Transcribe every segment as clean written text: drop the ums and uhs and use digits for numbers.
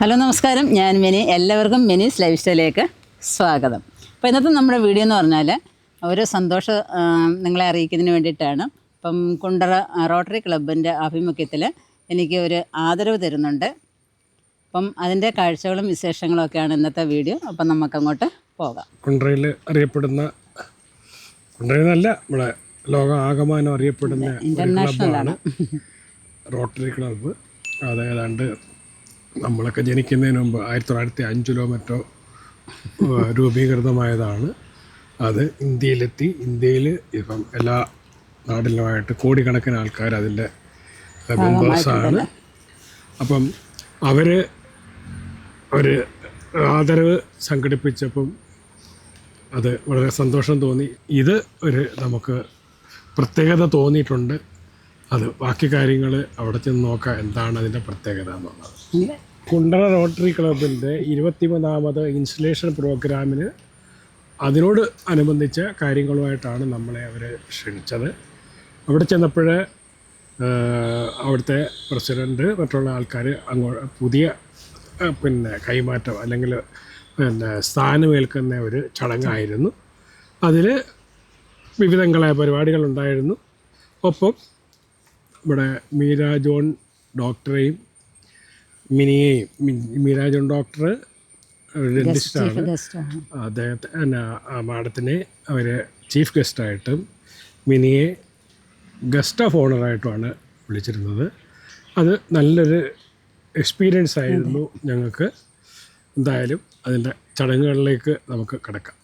Hello നമസ്കാരം, ഞാൻ mini. എല്ലാവർക്കും മിനീസ് ലൈഫ് സ്റ്റൈലിലേക്ക് സ്വാഗതം. അപ്പോൾ ഇന്നത്തെ നമ്മുടെ വീഡിയോ എന്ന് പറഞ്ഞാൽ ഒരു സന്തോഷം നിങ്ങളെ അറിയിക്കുന്നതിന് വേണ്ടിയിട്ടാണ്. അപ്പം കുണ്ടറ റോട്ടറി ക്ലബിൻ്റെ ആഭിമുഖ്യത്തിൽ എനിക്ക് ഒരു ആദരവ് തരുന്നുണ്ട്. അപ്പം അതിൻ്റെ കാഴ്ചകളും വിശേഷങ്ങളും ഒക്കെയാണ് ഇന്നത്തെ വീഡിയോ. അപ്പം നമുക്കങ്ങോട്ട് പോകാം. കുണ്ടറയിൽ അറിയപ്പെടുന്ന, കുണ്ടറയിലല്ല, നമ്മുടെ ലോകാകമാനം അറിയപ്പെടുന്ന ഇൻ്റർനാഷണലാണ് റോട്ടറി ക്ലബ്ബ്. അത് ഏതാണ്ട് നമ്മളൊക്കെ ജനിക്കുന്നതിന് മുമ്പ് 1905 മറ്റോ രൂപീകൃതമായതാണ്. അത് ഇന്ത്യയിലെത്തി. ഇന്ത്യയിൽ ഇപ്പം എല്ലാ നാട്ടിലുമായിട്ട് കോടിക്കണക്കിന് ആൾക്കാർ അതിൻ്റെ മെമ്പേഴ്സാണ്. അപ്പം അവർ ഒരു ആദരവ് സംഘടിപ്പിച്ചപ്പം അത് വളരെ സന്തോഷം തോന്നി. ഇത് ഒരു നമുക്ക് പ്രത്യേകത തോന്നിയിട്ടുണ്ട്. അത് ബാക്കി കാര്യങ്ങൾ അവിടെ ചെന്ന് നോക്കാം എന്താണ് അതിൻ്റെ പ്രത്യേകത എന്നുള്ളത്. കുണ്ടറ റോട്ടറി ക്ലബിൻ്റെ 23ാമത് ഇൻസ്റ്റലേഷൻ പ്രോഗ്രാമിന് അതിനോട് അനുബന്ധിച്ച കാര്യങ്ങളുമായിട്ടാണ് നമ്മളെ അവർ ക്ഷണിച്ചത്. അവിടെ ചെന്നപ്പോൾ അവിടുത്തെ പ്രസിഡൻറ്റ് മറ്റുള്ള ആൾക്കാർ പുതിയ കൈമാറ്റം അല്ലെങ്കിൽ സ്ഥാനമേൽക്കുന്ന ഒരു ചടങ്ങായിരുന്നു. അതിൽ വിവിധങ്ങളായ പരിപാടികളുണ്ടായിരുന്നു. ഒപ്പം ഇവിടെ മീര ജോൺ ഡോക്ടറെയും മിനിയെയും, മീര ജോൺ ഡോക്ടർ ഡെന്റിസ്റ്റാണ്, അദ്ദേഹത്തെ മാഡത്തിനെ അവർ ചീഫ് ഗസ്റ്റായിട്ടും മിനിയെ ഗസ്റ്റ് ഓഫ് ഓണറായിട്ടുമാണ് വിളിച്ചിരുന്നത്. അത് നല്ലൊരു എക്സ്പീരിയൻസ് ആയിരുന്നു ഞങ്ങൾക്ക്. എന്തായാലും അതിൻ്റെ ചടങ്ങുകളിലേക്ക് നമുക്ക് കിടക്കാം.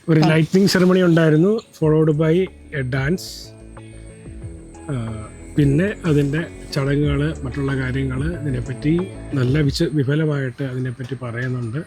ഒരു ലൈറ്റ്നിങ് സെറമണി ഉണ്ടായിരുന്നു, ഫോളോഡ് ബൈ എ ഡാൻസ്. പിന്നെ അതിൻ്റെ ചടങ്ങുകൾ, മറ്റുള്ള കാര്യങ്ങൾ, ഇതിനെപ്പറ്റി നല്ല വിപുലമായിട്ട് അതിനെപ്പറ്റി പറയുന്നുണ്ട്.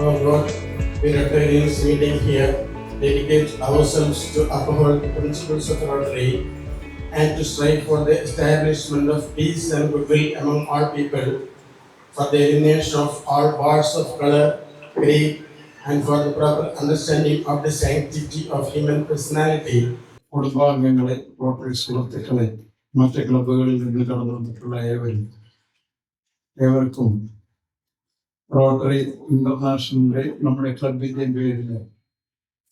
Our Lord, we Rotarians meeting here dedicate ourselves to uphold the principles of Rotary and to strive for the establishment of peace and goodwill among all people, for the elimination of all bars of color, creed, and for the proper understanding of the sanctity of human personality. കുടുംബാംഗങ്ങളെ, rotary സുഹൃത്തുക്കളെ, മറ്റ് ക്ലബ്ബുകളിൽ നിന്ന് കടന്നു വന്നിട്ടുള്ള ഏവർക്കും rotary ഇന്റർനാഷണലിന്റെ നമ്മുടെ ക്ലബിന്റെ പേരിൽ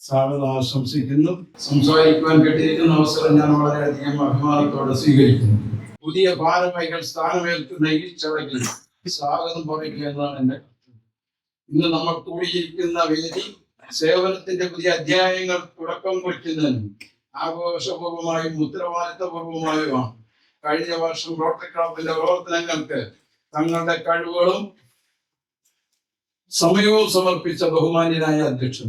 സ്വാഗതം ആശംസിക്കുന്നു. സംസാരിക്കുവാൻ കിട്ടിയിരിക്കുന്ന അവസരം ഞാൻ വളരെയധികം അഭിമാനത്തോടെ സ്വീകരിക്കുന്നു. പുതിയ ഭാരവാഹികൾ സ്ഥാനമേൽക്കുന്ന ഈ ചടങ്ങിൽ സ്വാഗതം പറയുക എന്നതാണ് എൻ്റെ. ഇന്ന് നമ്മൾ കൂടിയിരിക്കുന്ന വേദി സേവനത്തിന്റെ പുതിയ അധ്യായങ്ങൾ തുടക്കം കുറിക്കുന്നതിനും ആഘോഷപൂർവമായും ഉത്തരവാദിത്തപൂർവമായുമാണ്. കഴിഞ്ഞ വർഷം റോട്ടറി ക്ലബിന്റെ പ്രവർത്തനങ്ങൾക്ക് തങ്ങളുടെ കഴിവുകളും സമയവും സമർപ്പിച്ച ബഹുമാന്യനായ അധ്യക്ഷൻ,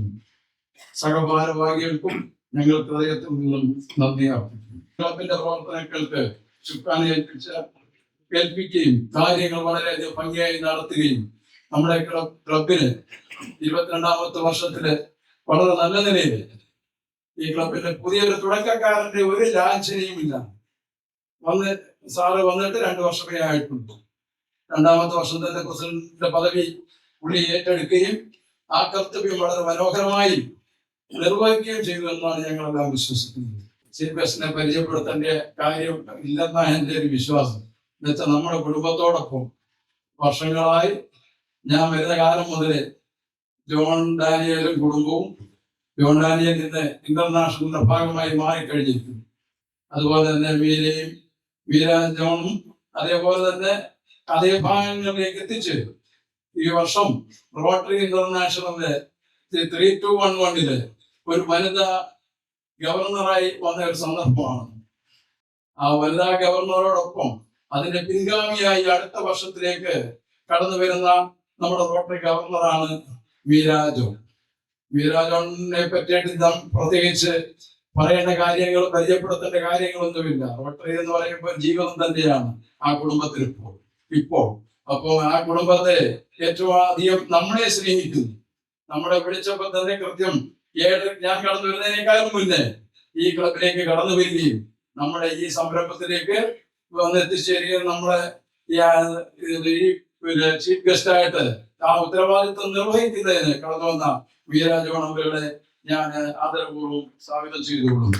സഹഭാരവാഹികൾക്കും ഞങ്ങൾ ഹൃദയത്തിൽ നിന്നും നന്ദി അർപ്പിക്കുന്നു. ക്ലബിന്റെ പ്രവർത്തനങ്ങൾക്ക് ചുക്കാൻ ഏൽപ്പിക്കുകയും കാര്യങ്ങൾ വളരെയധികം ഭംഗിയായി നടത്തുകയും നമ്മുടെ ക്ലബിന് 22ാമത്തെ വർഷത്തില് വളരെ നല്ല നിലയിൽ ഈ ക്ലബിന്റെ പുതിയൊരു തുടക്കക്കാരന്റെ ഒരു ലാഞ്ചനയുമില്ല. സാറ് വന്നിട്ട് 2 വർഷമേ ആയിട്ടുണ്ട്. 2ാമത്തെ വർഷത്തെ പ്രസിഡന്റിന്റെ പദവി പുള്ളി ഏറ്റെടുക്കുകയും ആ കർത്തവ്യം വളരെ മനോഹരമായി നിർവഹിക്കുകയും ചെയ്തു എന്നാണ് ഞങ്ങളെല്ലാം വിശ്വസിക്കുന്നത്. ചീഫ് ഗസ്റ്റിനെ പരിചയപ്പെടുത്തേണ്ട കാര്യം ഇല്ലെന്നാണ് എൻ്റെ ഒരു വിശ്വാസം. എന്നുവെച്ചാൽ നമ്മുടെ കുടുംബത്തോടൊപ്പം വർഷങ്ങളായി ഞാൻ വരുന്ന കാലം മുതൽ ജോൺ ഡാനിയലും കുടുംബവും, ജോൺ ഡാനിയൽ ഇന്ന് ഇന്റർനാഷണലിന്റെ ഭാഗമായി മാറിക്കഴിഞ്ഞിരിക്കുന്നു. അതുപോലെ തന്നെ മീര ജോണും അതേപോലെ തന്നെ അതേ ഭാഗങ്ങളിലേക്ക് എത്തിച്ച് ഈ വർഷം റോട്ടറി ഇന്റർനാഷണലിന്റെ 3211 ഒരു വനിതാ ഗവർണറായി വന്ന ഒരു സന്ദർഭമാണ്. ആ വനിതാ ഗവർണറോടൊപ്പം അതിന്റെ പിൻഗാമിയായി അടുത്ത വർഷത്തിലേക്ക് കടന്നു വരുന്ന നമ്മുടെ റോട്ടറി ഗവർണറാണ് വീരാജോൺ. വീരാജോണിനെ പറ്റിയിട്ട് നാം പ്രത്യേകിച്ച് പറയേണ്ട കാര്യങ്ങൾ, പരിചയപ്പെടുത്തേണ്ട കാര്യങ്ങളൊന്നുമില്ല. റോട്ടറി എന്ന് പറയുമ്പോൾ ജീവിതം തന്നെയാണ് ആ കുടുംബത്തിൽ ഇപ്പോൾ. അപ്പോൾ ആ കുടുംബത്തെ ഏറ്റവും അധികം നമ്മളെ സ്നേഹിക്കുന്നു. നമ്മളെ വിളിച്ചപ്പോൾ തന്നെ കൃത്യം 7 ഞാൻ കടന്നു വരുന്നതിനേക്കാളും മുന്നേ ഈ ക്ലബിലേക്ക് കടന്നു വരികയും നമ്മുടെ ഈ സംരംഭത്തിലേക്ക് വന്ന് എത്തിച്ചേരുകയും നമ്മളെ ഈ ചീഫ് ഗസ്റ്റായിട്ട് ആ ഉത്തരവാദിത്വം നിർവഹിക്കുന്നതിന് കടന്നു വന്ന വീരാജോൺ അവരുടെ ഞാൻ ആദരപൂർവ്വം സ്വാഗതം ചെയ്തുകൊള്ളുന്നു.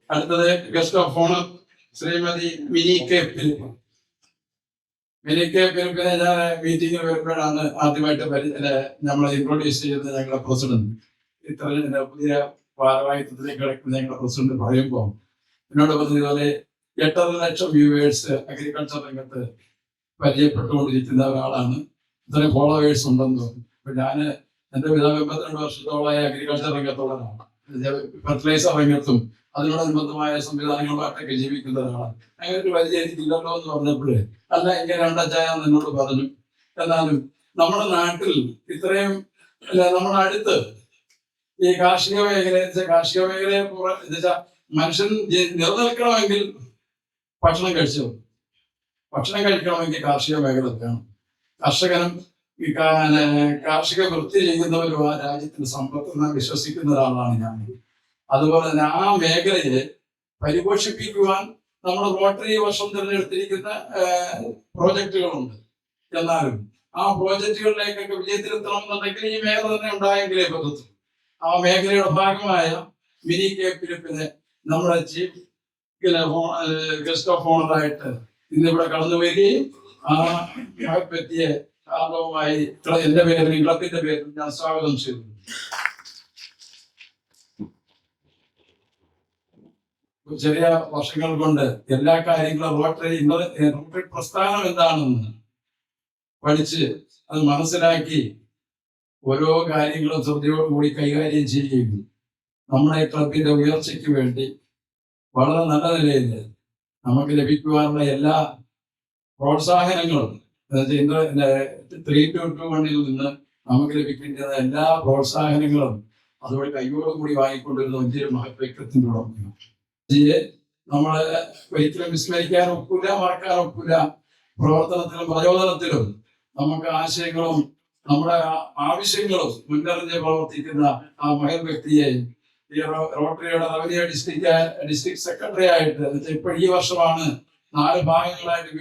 അടുത്തത് guest of honour Shrimati Mini K Philip. Mini K ഫിലിപ്പിനെ ഞാൻ മീറ്റിംഗിൽ വരുമ്പോഴാണ് ആദ്യമായിട്ട് നമ്മളെ ഇൻട്രൊഡ്യൂസ് ചെയ്തത് ഞങ്ങളുടെ പ്രസിഡന്റ്. ഇത്ര പുതിയ ഭാരവാഹിത്വത്തിലേക്ക് കിടക്കുന്ന ഞങ്ങളുടെ പ്രസിഡന്റ് പറയുമ്പോൾ എന്നോട് പറഞ്ഞതുപോലെ 8.5 ലക്ഷം വ്യൂവേഴ്സ് അഗ്രികൾച്ചർ രംഗത്ത് പരിചയപ്പെട്ടുകൊണ്ടിരിക്കുന്ന ഒരാളാണ്. ഇത്രയും ഫോളോവേഴ്സ് ഉണ്ടെന്ന് തോന്നുന്നു. അപ്പൊ ഞാന് എന്റെ പിതാവ് 82 വർഷത്തോളമായ അഗ്രികൾച്ചർ രംഗത്തുള്ളതാണ്. ഫെർട്ടിലൈസർ രംഗത്തും അതിനോടനുബന്ധമായ സംവിധാനങ്ങളുമായിട്ടൊക്കെ ജീവിക്കുന്ന ഒരാളാണ്. അങ്ങനെ ഒരു വലിയ എനിക്കില്ലല്ലോ എന്ന് പറഞ്ഞപ്പോഴേ അല്ല ഇങ്ങനെ രണ്ടച്ചായെന്ന് എന്നോട് പറഞ്ഞു. എന്നാലും നമ്മുടെ നാട്ടിൽ ഇത്രയും നമ്മുടെ അടുത്ത് ഈ കാർഷിക മേഖലയെ മനുഷ്യൻ നിലനിൽക്കണമെങ്കിൽ ഭക്ഷണം കഴിക്കണമെങ്കിൽ കാർഷിക മേഖല വേണം. കർഷകനും ഈ കാർഷിക വൃത്തി ചെയ്യുന്നവരും ആ രാജ്യത്തിന് സമ്പത്ത് വിശ്വസിക്കുന്ന ഒരാളാണ് ഞാൻ. അതുപോലെ തന്നെ ആ മേഖലയെ പരിപോഷിപ്പിക്കുവാൻ നമ്മുടെ റോട്ടറി വർഷം തിരഞ്ഞെടുത്തിരിക്കുന്ന പ്രോജക്റ്റുകളുണ്ട്. എന്നാലും ആ പ്രോജക്റ്റുകളിലേക്കൊക്കെ വിജയത്തിലെത്തണമെന്നുണ്ടെങ്കിൽ ഈ മേഖല തന്നെ ഉണ്ടായെങ്കിലേ പറ്റത്തുള്ളൂ. ആ മേഖലയുടെ ഭാഗമായ മിനി കെ ഫിലിപ്പിനെ നമ്മുടെ ചീഫ് ഗസ്റ്റ് ഓഫ് ഓണറായിട്ട് ഇന്നിവിടെ കടന്നു വരികയും ആ പറ്റിയ കാരണവുമായി എന്റെ പേരിൽ ക്ലബിന്റെ പേരിൽ ഞാൻ സ്വാഗതം ചെയ്തു. ചെറിയ വർഷങ്ങൾ കൊണ്ട് എല്ലാ കാര്യങ്ങളും റോട്ടറി പ്രസ്ഥാനം എന്താണെന്ന് പഠിച്ച് അത് മനസ്സിലാക്കി ഓരോ കാര്യങ്ങളും ശ്രദ്ധയോടുകൂടി കൈകാര്യം ചെയ്യുകയും നമ്മുടെ ക്ലബിന്റെ ഉയർച്ചയ്ക്ക് വേണ്ടി വളരെ നല്ല നിലയിൽ നമുക്ക് ലഭിക്കുവാനുള്ള എല്ലാ പ്രോത്സാഹനങ്ങളും 3-2-1 നിന്ന് നമുക്ക് ലഭിക്കേണ്ട എല്ലാ പ്രോത്സാഹനങ്ങളും അതുവഴി കൈയോടുകൂടി വാങ്ങിക്കൊണ്ടിരുന്ന വലിയൊരു മഹത് വ്യക്തിത്വത്തിന്റെ ഉടമയാണ്. നമ്മളെ ഒരിക്കലും വിസ്മരിക്കാൻ ഒക്കില്ല, മറക്കാൻ ഒക്കില്ല. പ്രവർത്തനത്തിലും പ്രചോദനത്തിലും നമുക്ക് ആശയങ്ങളും നമ്മുടെ ആവശ്യങ്ങളും മുന്നറിഞ്ഞ് പ്രവർത്തിക്കുന്ന ആ മഹത് വ്യക്തിയെ ഈ റോട്ടറിയുടെ റവന്യൂ ഡിസ്ട്രിക്ട് സെക്രട്ടറി ആയിട്ട് ഇപ്പോൾ ഈ വർഷമാണ് 4 ഭാഗങ്ങളായിട്ട്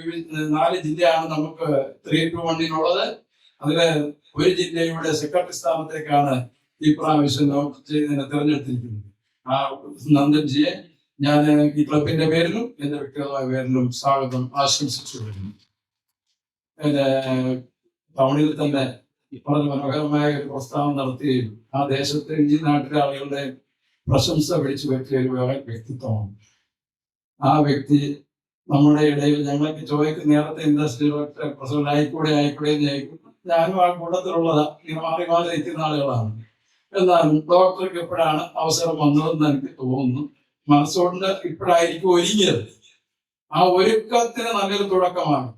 4 ജില്ലയാണ് നമുക്ക് 3-2-1 അതില് ഒരു ജില്ലയുടെ സെക്രട്ടറി സ്ഥാനത്തേക്കാണ് ഈ പ്രാവശ്യം തിരഞ്ഞെടുത്തിരിക്കുന്നത്. ആ നന്ദൻജിയെ ഞാൻ ഈ ക്ലബിന്റെ പേരിലും എന്റെ വ്യക്തിഗതമായ പേരിലും സ്വാഗതം ആശംസിച്ചു വരുന്നു. ടൗണിൽ തന്നെ വളരെ മനോഹരമായ ഒരു പ്രസ്താവന നടത്തുകയും ആ ദേശത്തെ ഈ നാട്ടിലെ ആളുകളുടെ പ്രശംസ വിളിച്ചു പറ്റിയ ഒരു വ്യക്തിത്വമാണ്. ആ വ്യക്തി നമ്മുടെ ഇടയിൽ ഞങ്ങൾക്ക് ചോദിക്കുന്ന നേരത്തെ ഇൻഡസ്ട്രി പ്രസിഡന്റ് ആയിക്കൂടെ ഞാനും ആ കൂട്ടത്തിലുള്ളത് ഇങ്ങനെ മാറി മാറി നിൽക്കുന്ന ആളുകളാണ്. എന്നാലും ഡോക്ടർക്ക് എപ്പോഴാണ് അവസരം വന്നതെന്ന് എനിക്ക് തോന്നുന്നു. മനസ്സുകൊണ്ട് ഇപ്പോഴായിരിക്കും ഒരുങ്ങിയത്. ആ ഒരുക്കത്തിന് നല്ലൊരു തുടക്കമാണ്.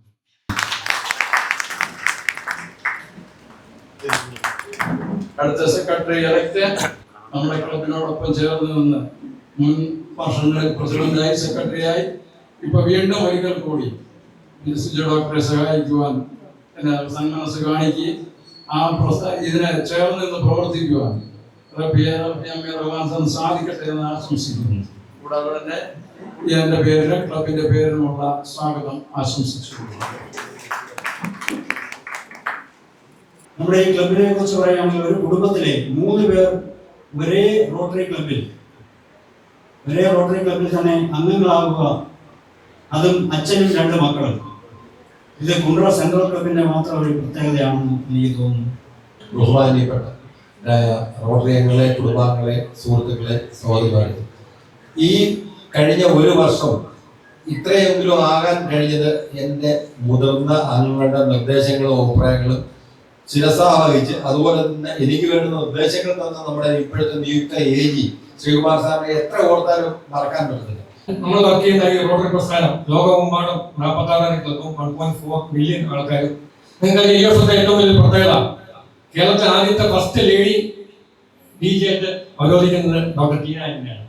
അടുത്ത സെക്രട്ടറി ഇലക്ട് നമ്മുടെ ക്ലബിനോടൊപ്പം ചേർന്ന് നിന്ന് മുൻ വർഷങ്ങളിൽ പ്രസിഡന്റായി സെക്രട്ടറിയായി ഇപ്പൊ വീണ്ടും ഒരിക്കൽ കൂടി ഡോക്ടറെ സഹായിക്കുവാൻ സന്മനസ് കാണിക്കുകയും ആ ഇതിനെ ചേർന്ന് നിന്ന് പ്രവർത്തിക്കുവാൻ സാധിക്കട്ടെ എന്ന് ആശംസിക്കുന്നു. കൂടാതെ തന്നെ എന്റെ പേരിലും ക്ലബിന്റെ പേരിലുമുള്ള സ്വാഗതം ആശംസിച്ചു. നമ്മുടെ ഈ ക്ലബിനെ കുറിച്ച് പറയുകയാണെങ്കിൽ ഒരു കുടുംബത്തിലെ 3 പേർ ഒരേ റോട്ടറി ക്ലബിൽ തന്നെ അംഗങ്ങളാകുക, അതും അച്ഛനും 2 മക്കളും. ഇത് കുണ്ട്ര സെൻട്രൽ ക്ലബിന്റെ മാത്രം ഒരു പ്രത്യേകതയാണെന്ന് എനിക്ക് തോന്നുന്നു. ബഹുമാനപ്പെട്ട റോട്ടറി അംഗങ്ങളെ, കുടുംബാംഗങ്ങളെ, സുഹൃത്തുക്കളെ, സഹോദരിമാരെ, ഈ കഴിഞ്ഞ 1 വർഷം ഇത്രയെങ്കിലും ആകാൻ കഴിഞ്ഞത് എൻ്റെ മുതിർന്ന അംഗങ്ങളുടെ നിർദ്ദേശങ്ങളും അഭിപ്രായങ്ങളും ശിരസാവഹിച്ച് അതുപോലെ തന്നെ എനിക്ക് വേണ്ടുന്ന നിർദ്ദേശങ്ങൾ തന്ന നമ്മുടെ ഇപ്പോഴത്തെ നിയുക്ത AG ശ്രീകുമാർ സാറിനെ എത്ര ഓർത്താലും മറക്കാൻ പറ്റത്തില്ല. നമ്മൾ വർക്ക് ചെയ്യുന്ന ഈ റോട്ടറി പ്രസ്ഥാനം ലോകമെമ്പാടും 46 ക്ലബും 1.4 മില്യൺ ആൾക്കാരും. നിങ്ങൾക്ക് ഈ വർഷത്തെ ഏറ്റവും വലിയ പ്രത്യേകത കേരളത്തിലെ ആദ്യത്തെ ഫസ്റ്റ് ലേഡി DJ ആയിട്ട് അവരോധിക്കുന്നത് ഡോക്ടർ ടീന തന്നെയാണ്.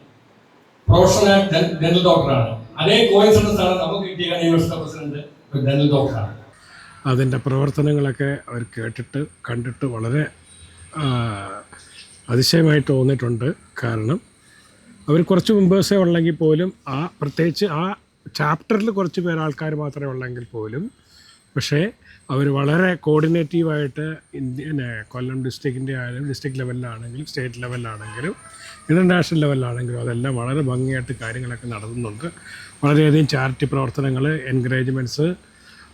പ്രൊഫഷണൽ ഡെന്റൽ ഡോക്ടറാണ്. അതേ കോയിൻസിഡൻസ് ആണ് നമുക്ക് കിട്ടിയ ഈ വർഷത്തെ പ്രസിഡന്റ് ഒരു ഡെന്റൽ ഡോക്ടറാണ്. അതിൻ്റെ പ്രവർത്തനങ്ങളൊക്കെ അവർ കേട്ടിട്ട് കണ്ടിട്ട് വളരെ അതിശയമായിട്ട് തോന്നിയിട്ടുണ്ട്. കാരണം അവർ കുറച്ച് മെമ്പേഴ്സേ ഉള്ളെങ്കിൽ പോലും പ്രത്യേകിച്ച് ആ ചാപ്റ്ററിൽ കുറച്ച് പേര് ആൾക്കാർ മാത്രമേ ഉള്ളെങ്കിൽ പോലും പക്ഷേ അവർ വളരെ കോർഡിനേറ്റീവായിട്ട് കൊല്ലം ഡിസ്ട്രിക്റ്റിൻ്റെ ആയാലും ഡിസ്ട്രിക്ട് ലെവലിലാണെങ്കിലും സ്റ്റേറ്റ് ലെവലിലാണെങ്കിലും ഇൻ്റർനാഷണൽ ലെവലിലാണെങ്കിലും അതെല്ലാം വളരെ ഭംഗിയായിട്ട് കാര്യങ്ങളൊക്കെ നടത്തുന്നുണ്ട്. വളരെയധികം ചാരിറ്റി പ്രവർത്തനങ്ങൾ, എൻകറേജ്മെൻറ്റ്സ്,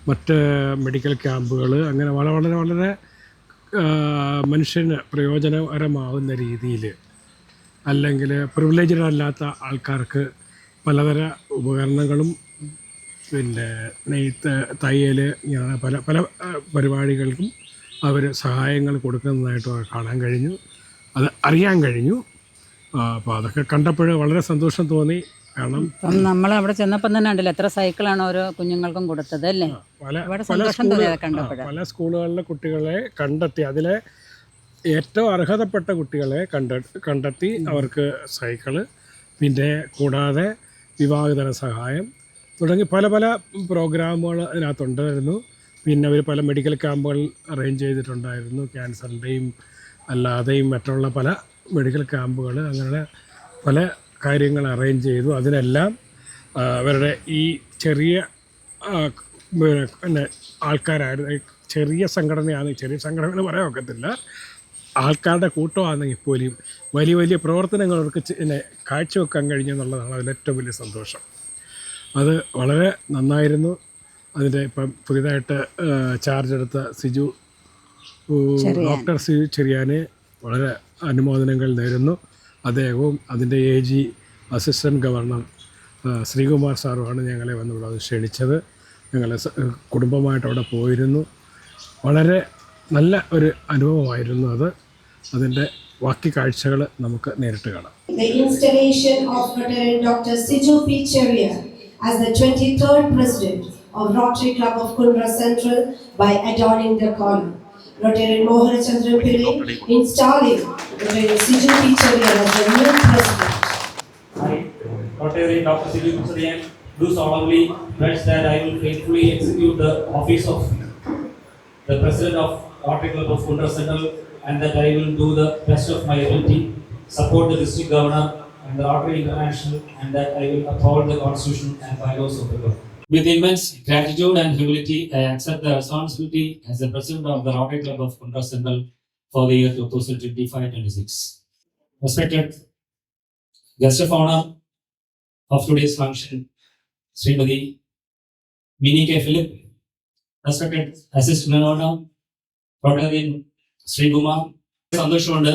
മറ്റ് മെഡിക്കൽ ക്യാമ്പുകൾ, അങ്ങനെ വളരെ വളരെ മനുഷ്യന് പ്രയോജനകരമാവുന്ന രീതിയിൽ, അല്ലെങ്കിൽ പ്രിവിലേജ്ഡ് അല്ലാത്ത ആൾക്കാർക്ക് പലതര ഉപകരണങ്ങളും പിന്നെ നെയ്ത്ത്, തയ്യൽ, ഇങ്ങനെ പല പല പരിപാടികൾക്കും അവർ സഹായങ്ങൾ കൊടുക്കുന്നതായിട്ട് കാണാൻ കഴിഞ്ഞു, അത് അറിയാൻ കഴിഞ്ഞു. അപ്പോൾ അതൊക്കെ കണ്ടപ്പോൾ വളരെ സന്തോഷം തോന്നി. കാരണം ഇപ്പം നമ്മൾ അവിടെ ചെന്നപ്പം തന്നെ ഉണ്ടല്ലോ എത്ര സൈക്കിളാണ് ഓരോ കുഞ്ഞുങ്ങൾക്കും കൊടുത്തത് അല്ലേ? പല സ്കൂളുകളിലെ കുട്ടികളെ കണ്ടെത്തി, അതിലെ ഏറ്റവും അർഹതപ്പെട്ട കുട്ടികളെ കണ്ടെത്തി അവർക്ക് സൈക്കിള്, പിന്നെ കൂടാതെ വിവാഹധന സഹായം തുടങ്ങി പല പല പ്രോഗ്രാമുകൾ അതിനകത്തുണ്ടായിരുന്നു. പിന്നെ അവർ പല മെഡിക്കൽ ക്യാമ്പുകൾ അറേഞ്ച് ചെയ്തിട്ടുണ്ടായിരുന്നു. ക്യാൻസറിൻ്റെയും അല്ലാതെയും മറ്റുള്ള പല മെഡിക്കൽ ക്യാമ്പുകൾ, അങ്ങനെ പല കാര്യങ്ങൾ അറേഞ്ച് ചെയ്തു. അതിനെല്ലാം അവരുടെ ഈ ചെറിയ പിന്നെ ആൾക്കാരായിരുന്നു, ചെറിയ സംഘടനയാണ്, ചെറിയ സംഘടന പറയാൻ ഒക്കത്തില്ല, ആൾക്കാരുടെ കൂട്ടമാണെങ്കിൽ പോലും വലിയ വലിയ പ്രവർത്തനങ്ങൾ അവർക്ക് കാഴ്ചവെക്കാൻ കഴിഞ്ഞു എന്നുള്ളതാണ് അതിലേറ്റവും വലിയ സന്തോഷം. അത് വളരെ നന്നായിരുന്നു. അതിൻ്റെ ഇപ്പം പുതിയതായിട്ട് ചാർജ് എടുത്ത ഡോക്ടർ സിജു ചെറിയാനെ വളരെ അനുമോദനങ്ങൾ നേരുന്നു. അദ്ദേഹവും അതിൻ്റെ AG അസിസ്റ്റൻറ്റ് ഗവർണർ ശ്രീകുമാർ സാറുമാണ് ഞങ്ങളെ വന്നിവിടെ അത് ക്ഷണിച്ചത്. ഞങ്ങൾ കുടുംബമായിട്ട് അവിടെ പോയിരുന്നു. വളരെ നല്ല ഒരു അനുഭവമായിരുന്നു അത്. അതിൻ്റെ ബാക്കി കാഴ്ചകൾ നമുക്ക് നേരിട്ട് കാണാം. The installation of Rotary Dr. Siju P. Cheria as the 23rd president of Rotary Club of Kundra Central by adorning the column. Rotary Mohan Chandra Pillai installing Rotary Siju P. Cheria as the new president. I, Rotary Dr. Siju P. Cheria, do solemnly pledge that I will faithfully execute the office of the president of Rotary Club of Kundra Central, and that I will do the best of my ability, support the district governor and the Rotary International, and that I will uphold the constitution and bylaws of the club. With immense gratitude and humility, I accept the responsibility as the president of the Rotary Club of Kundra Central for the year 2025-26. Respected guest of honor of today's function, Srimati Vinike Philip, respected assistant governor, Rotary Sri Kumar, സന്തോഷമുണ്ട്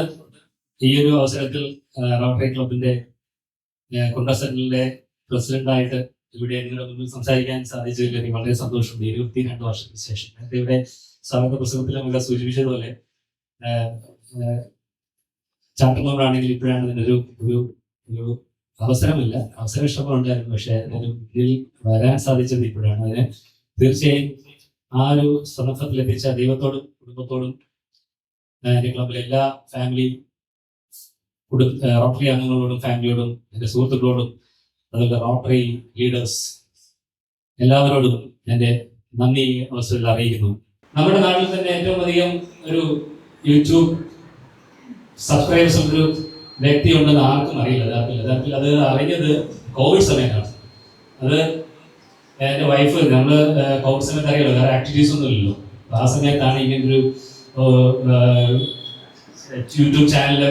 ഈ ഒരു അവസരത്തിൽ rotary ക്ലബിന്റെ കുണ്ട്ര സെന്ററിലെ പ്രസിഡന്റായിട്ട് ഇവിടെ നിങ്ങളുടെ മുന്നിൽ സംസാരിക്കാൻ സാധിച്ചതിൽ എനിക്ക് വളരെ സന്തോഷമുണ്ട്. 22 വർഷത്തിന് ശേഷം നേരത്തെ ഇവിടെ സ്വാഗത പുസ്തകത്തിൽ നമുക്ക് സൂചിപ്പിച്ചതുപോലെ ചാപ്റ്റർ മെമ്പറാണെങ്കിൽ ഇപ്പോഴാണ് ഇതിനൊരു ഒരു ഒരു അവസരമില്ല, അവസരക്ഷമമുണ്ടായിരുന്നു, പക്ഷെ ഇതിൽ വരാൻ സാധിച്ചത് ഇപ്പോഴാണ്. അതിന് തീർച്ചയായും ആ ഒരു സന്ദർഭത്തിൽ എത്തിച്ച ദൈവത്തോടും കുടുംബത്തോടും എൻ്റെ ക്ലബിലെ എല്ലാ ഫാമിലി റോട്ടറി അംഗങ്ങളോടും ഫാമിലിയോടും എൻ്റെ സുഹൃത്തുക്കളോടും അതുപോലെ റോട്ടറി ലീഡേഴ്സ് എല്ലാവരോടും എൻ്റെ നന്ദി അവസരത്തിൽ അറിയിക്കുന്നു. നമ്മുടെ നാട്ടിൽ തന്നെ ഏറ്റവും അധികം ഒരു യൂട്യൂബ് സബ്സ്ക്രൈബേഴ്സ് ഒരു വ്യക്തി ഉണ്ടെന്ന് ആർക്കും അറിയില്ല. യഥാർത്ഥത്തിൽ അത് അറിഞ്ഞത് കോവിഡ് സമയത്താണ്. അത് എൻ്റെ വൈഫ്, നമ്മൾ കോവിഡ് സമയത്ത് അറിയാലോ, വേറെ ആക്ടിവിറ്റീസ് ഒന്നും ഇല്ലല്ലോ. ആ സമയത്താണ് ഇങ്ങനൊരു യൂട്യൂബ് ചാനല്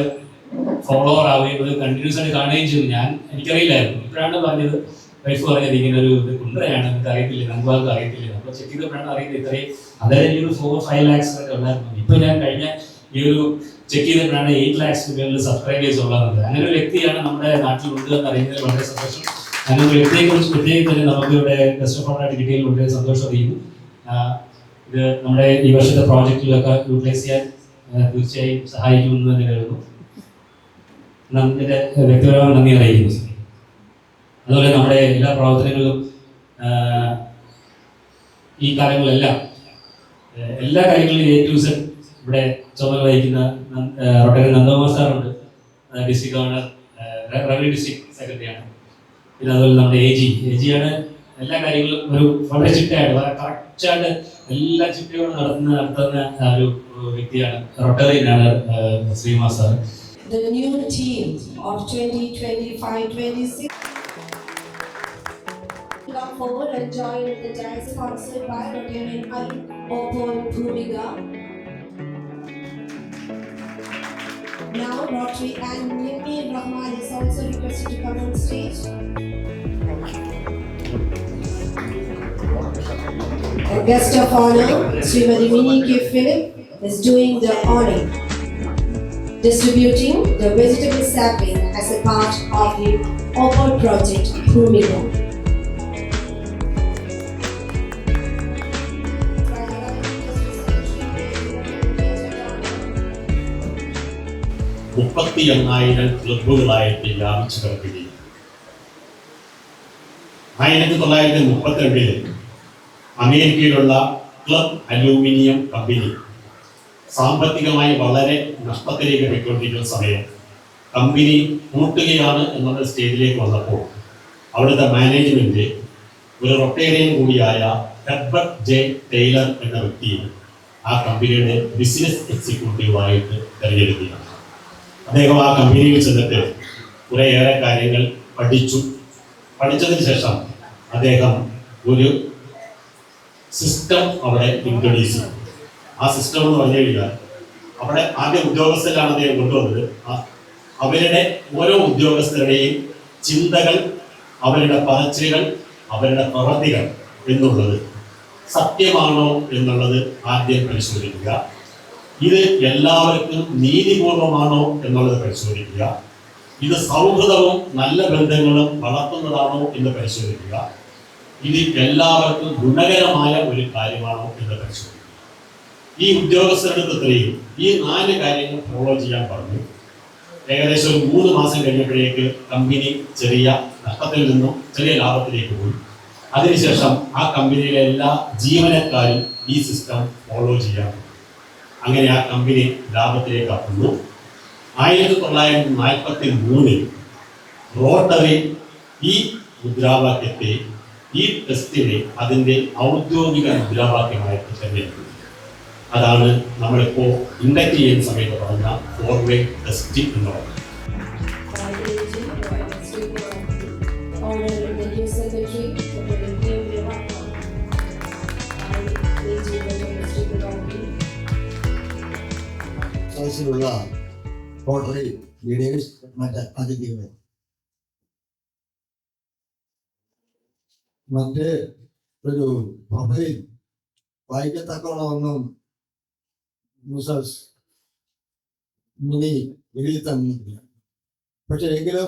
ഫോളോവർ ആവുകയും അത് കണ്ടിന്യൂസ് ആയിട്ട് കാണുകയും ചെയ്തു. എനിക്കറിയില്ലായിരുന്നു. ഇപ്പോഴാണ് പറഞ്ഞത്, വൈഫ് പറഞ്ഞത് ഇങ്ങനെ ഒരു ഇത് കുണ്ടറയാണ്, നമുക്ക് അറിയത്തില്ല, നമുക്ക് അറിയത്തില്ല. അപ്പോൾ ചെക്ക് ചെയ്തപ്പോഴാണ് അറിയുന്നത് ഇത്രയും. അതായത് ഈ ഒരു 4-5 lakhs ഒക്കെ ഉണ്ടായിരുന്നു. ഇപ്പൊ ഞാൻ കഴിഞ്ഞ ഈ ഒരു ചെക്ക് ചെയ്തപ്പോഴാണ് 8 lakhs സബ്സ്ക്രൈബേഴ്സ് ഉള്ളത്. അങ്ങനെ ഒരു വ്യക്തിയാണ് നമ്മുടെ നാട്ടിലുണ്ട് എന്ന് അറിയുന്നതിൽ വളരെ സന്തോഷം. അങ്ങനെ ഒരു വ്യക്തിയെ കുറിച്ച് പ്രത്യേകം തന്നെ നമുക്ക് ഇവിടെ ഗസ്റ്റ് ഓഫ് ഓണറായിട്ട് കിട്ടിയതിൽ വളരെ സന്തോഷം അറിയുന്നു. ഇത് നമ്മുടെ ഈ വർഷത്തെ പ്രോജക്റ്റിലൊക്കെ യൂട്ടിലൈസ് ചെയ്യാൻ തീർച്ചയായും സഹായിക്കുമെന്ന് തന്നെ കരുതുന്നു. എൻ്റെ വ്യക്തിപരമായ നന്ദി അറിയിക്കുന്നു. അതുപോലെ നമ്മുടെ എല്ലാ പ്രവർത്തനങ്ങളിലും ഈ കാലങ്ങളിലെല്ലാം എല്ലാ കാര്യങ്ങളിലും A to Z ഇവിടെ ചുമതല വഹിക്കുന്ന റോട്ടറി നന്ദകുമാർ സാറുണ്ട്, ഡിസ്ട്രിക്ട് ഗവർണർ, റവന്യൂ ഡിസ്ട്രിക്ട് സെക്രട്ടറിയാണ്. പിന്നെ അതുപോലെ നമ്മുടെ എ ജിയാണ് എല്ലാ കാര്യങ്ങളും ഒരു വളരെ ചിട്ടയായിട്ട് കറക്റ്റായിട്ട് എല്ലാ ചിട്ടയോടും നടത്തുന്ന ഒരു വ്യക്തിയാണ്, റോട്ടറിയിലാണ് Srinivas sir. The new team of 2025-26 come forward and join in the dance sponsored by Rotarian Ali Opol Bhumiga. Now Rotary and Nimmi Rahman is also requested to come on stage. A guest of honor, Srimati Minike Philip, is doing the honor, distributing the vegetable sapling as a part of the Opal project Bhumiga. ക്ലബ്ബുകളായിട്ട് വ്യാപിച്ചു കിടക്കുകയും 1932 അമേരിക്കയിലുള്ള club aluminium company സാമ്പത്തികമായി വളരെ നഷ്ടത്തിലേക്ക് പോയിക്കൊണ്ടിരിക്കുന്ന സമയം company പൂട്ടുകയാണ് എന്നുള്ള സ്റ്റേജിലേക്ക് വന്നപ്പോൾ അവിടുത്തെ മാനേജ്മെന്റ് ഒരു റൊട്ടേറിയൻ കൂടിയായ ഹെർബർട്ട് ജെ ടൈലർ എന്ന വ്യക്തിയെ ആ കമ്പനിയുടെ ബിസിനസ് എക്സിക്യൂട്ടീവായിട്ട് തിരഞ്ഞെടുക്കുകയാണ്. അദ്ദേഹം ആ കമ്പനിയിൽ ചെന്നിട്ട് കുറേയേറെ കാര്യങ്ങൾ പഠിച്ചതിന് ശേഷം അദ്ദേഹം ഒരു സിസ്റ്റം അവിടെ ഇൻട്രൊഡ്യൂസ് ചെയ്തു. ആ സിസ്റ്റം എന്ന് പറഞ്ഞു കഴിഞ്ഞാൽ അവിടെ ആദ്യ ഉദ്യോഗസ്ഥരാണ് അദ്ദേഹം കൊണ്ടുവന്നത്. അവരുടെ ഓരോ ഉദ്യോഗസ്ഥരുടെയും ചിന്തകൾ, അവരുടെ പറച്ചിലുകൾ, അവരുടെ പ്രവൃത്തികൾ എന്നുള്ളത് സത്യമാണോ എന്നുള്ളത് ആദ്യം പരിശോധിക്കുക. ഇത് എല്ലാവർക്കും നീതിപൂർവമാണോ എന്നുള്ളത് പരിശോധിക്കുക. ഇത് സൗഹൃദവും നല്ല ബന്ധങ്ങളും വളർത്തുന്നതാണോ എന്ന് പരിശോധിക്കുക. ഇത് എല്ലാവർക്കും ഗുണകരമായ ഒരു കാര്യമാണോ എന്ന് പരിശോധിക്കുക. ഈ ഉദ്യോഗസ്ഥരുടെ ഈ 4 കാര്യങ്ങൾ ഫോളോ ചെയ്യാൻ പറഞ്ഞു. ഏകദേശം ഒരു 3 മാസം കഴിഞ്ഞപ്പോഴേക്ക് കമ്പനി ചെറിയ നഷ്ടത്തിൽ നിന്നും ചെറിയ ലാഭത്തിലേക്ക് പോയി. അതിനുശേഷം ആ കമ്പനിയിലെ എല്ലാ ജീവനക്കാരും ഈ സിസ്റ്റം ഫോളോ ചെയ്യാൻ. അങ്ങനെ ആ കമ്പനി ലാഭത്തിലേക്ക് എത്തുന്നു. 1943 റോട്ടറി ഈ മുദ്രാവാക്യത്തെ, ഈ ടെസ്റ്റിനെ അതിൻ്റെ ഔദ്യോഗിക മുദ്രാവാക്യമായിട്ട് തിരഞ്ഞെടുത്തു. അതാണ് നമ്മളിപ്പോൾ ഇൻഡക്ട് ചെയ്യുന്ന സമയത്ത് പറഞ്ഞ ഫോർവേ ടെസ്റ്റ് എന്ന് പറയുന്നത്. സദസ്സിലുള്ള റോട്ടറി ലീഡേഴ്സ്, മറ്റ് അതിഥികൾ, മറ്റ് ഒരു പ്രൊഫൈൽ വായിക്കത്തക്കോളമൊന്നും മിസസ് മിനി എഴുതി തന്നിട്ടില്ല. പക്ഷെ എങ്കിലും